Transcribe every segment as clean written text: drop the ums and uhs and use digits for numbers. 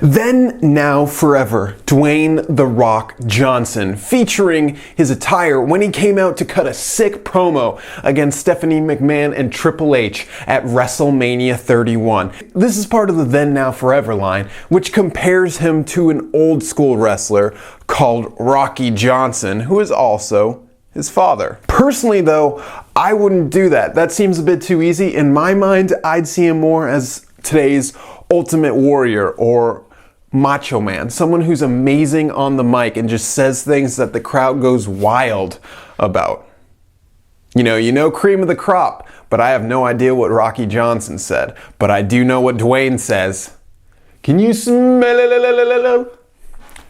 Then, Now, Forever, Dwayne "The Rock" Johnson, featuring his attire when he came out to cut a sick promo against Stephanie McMahon and Triple H at Wrestlemania 31. This is part of the Then, Now, Forever line, which compares him to an old school wrestler called Rocky Johnson, who is also his father. Personally though, I wouldn't do that. That seems a bit too easy. In my mind, I'd see him more as today's Ultimate Warrior or Macho Man, someone who's amazing on the mic and just says things that the crowd goes wild about. You know, cream of the crop, but I have no idea what Rocky Johnson said, but I do know what Dwayne says. Can you smell it?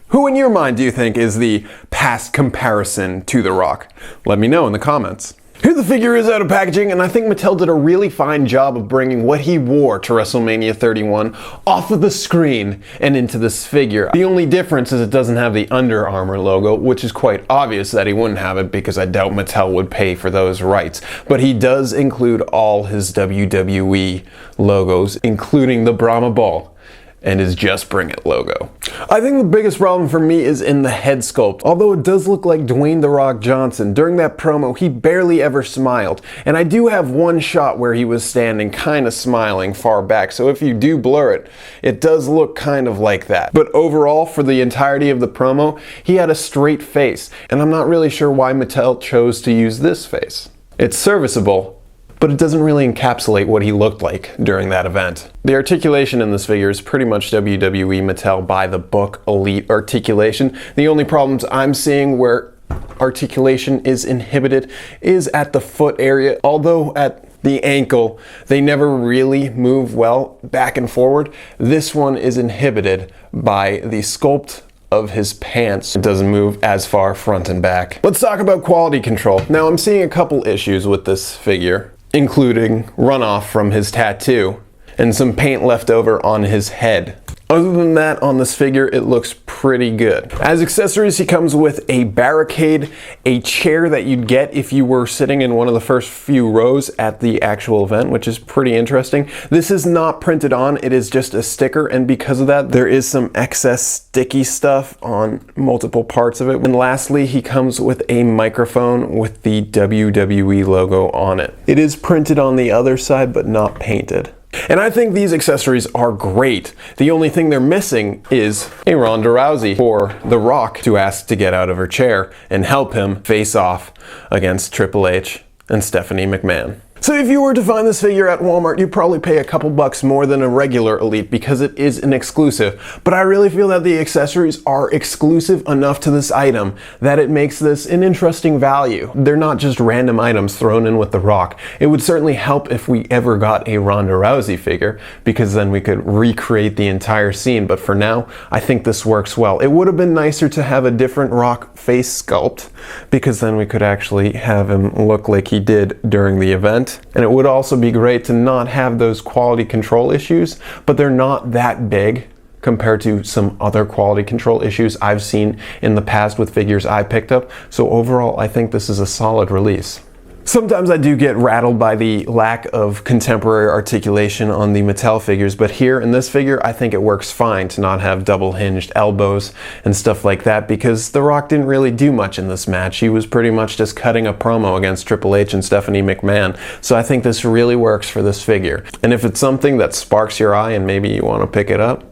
Who in your mind do you think is the past comparison to The Rock? Let me know in the comments. Here the figure is out of packaging, and I think Mattel did a really fine job of bringing what he wore to WrestleMania 31 off of the screen and into this figure. The only difference is it doesn't have the Under Armour logo, which is quite obvious that he wouldn't have it because I doubt Mattel would pay for those rights. But he does include all his WWE logos, including the Brahma Bull and his Just Bring It logo. I think the biggest problem for me is in the head sculpt. Although it does look like Dwayne "The Rock" Johnson, during that promo he barely ever smiled. And I do have one shot where he was standing kind of smiling far back, so if you do blur it, it does look kind of like that. But overall, for the entirety of the promo, he had a straight face, and I'm not really sure why Mattel chose to use this face. It's serviceable, but it doesn't really encapsulate what he looked like during that event. The articulation in this figure is pretty much WWE Mattel by the book Elite Articulation. The only problems I'm seeing where articulation is inhibited is at the foot area, although at the ankle they never really move well back and forward. This one is inhibited by the sculpt of his pants. It doesn't move as far front and back. Let's talk about quality control. Now I'm seeing a couple issues with this figure, including runoff from his tattoo and some paint left over on his head. Other than that, on this figure, it looks pretty good. As accessories, he comes with a barricade, a chair that you'd get if you were sitting in one of the first few rows at the actual event, which is pretty interesting. This is not printed on, it is just a sticker, and because of that, there is some excess sticky stuff on multiple parts of it. And lastly, he comes with a microphone with the WWE logo on it. It is printed on the other side, but not painted. And I think these accessories are great. The only thing they're missing is a Ronda Rousey for The Rock to ask to get out of her chair and help him face off against Triple H and Stephanie McMahon. So if you were to find this figure at Walmart, you'd probably pay a couple bucks more than a regular Elite because it is an exclusive. But I really feel that the accessories are exclusive enough to this item that it makes this an interesting value. They're not just random items thrown in with The Rock. It would certainly help if we ever got a Ronda Rousey figure, because then we could recreate the entire scene. But for now, I think this works well. It would have been nicer to have a different Rock face sculpt, because then we could actually have him look like he did during the event. And it would also be great to not have those quality control issues, but they're not that big compared to some other quality control issues I've seen in the past with figures I picked up. So overall, I think this is a solid release. Sometimes I do get rattled by the lack of contemporary articulation on the Mattel figures, but here in this figure, I think it works fine to not have double hinged elbows and stuff like that, because The Rock didn't really do much in this match. He was pretty much just cutting a promo against Triple H and Stephanie McMahon. So I think this really works for this figure. And if it's something that sparks your eye and maybe you want to pick it up,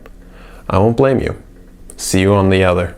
I won't blame you. See you on the other.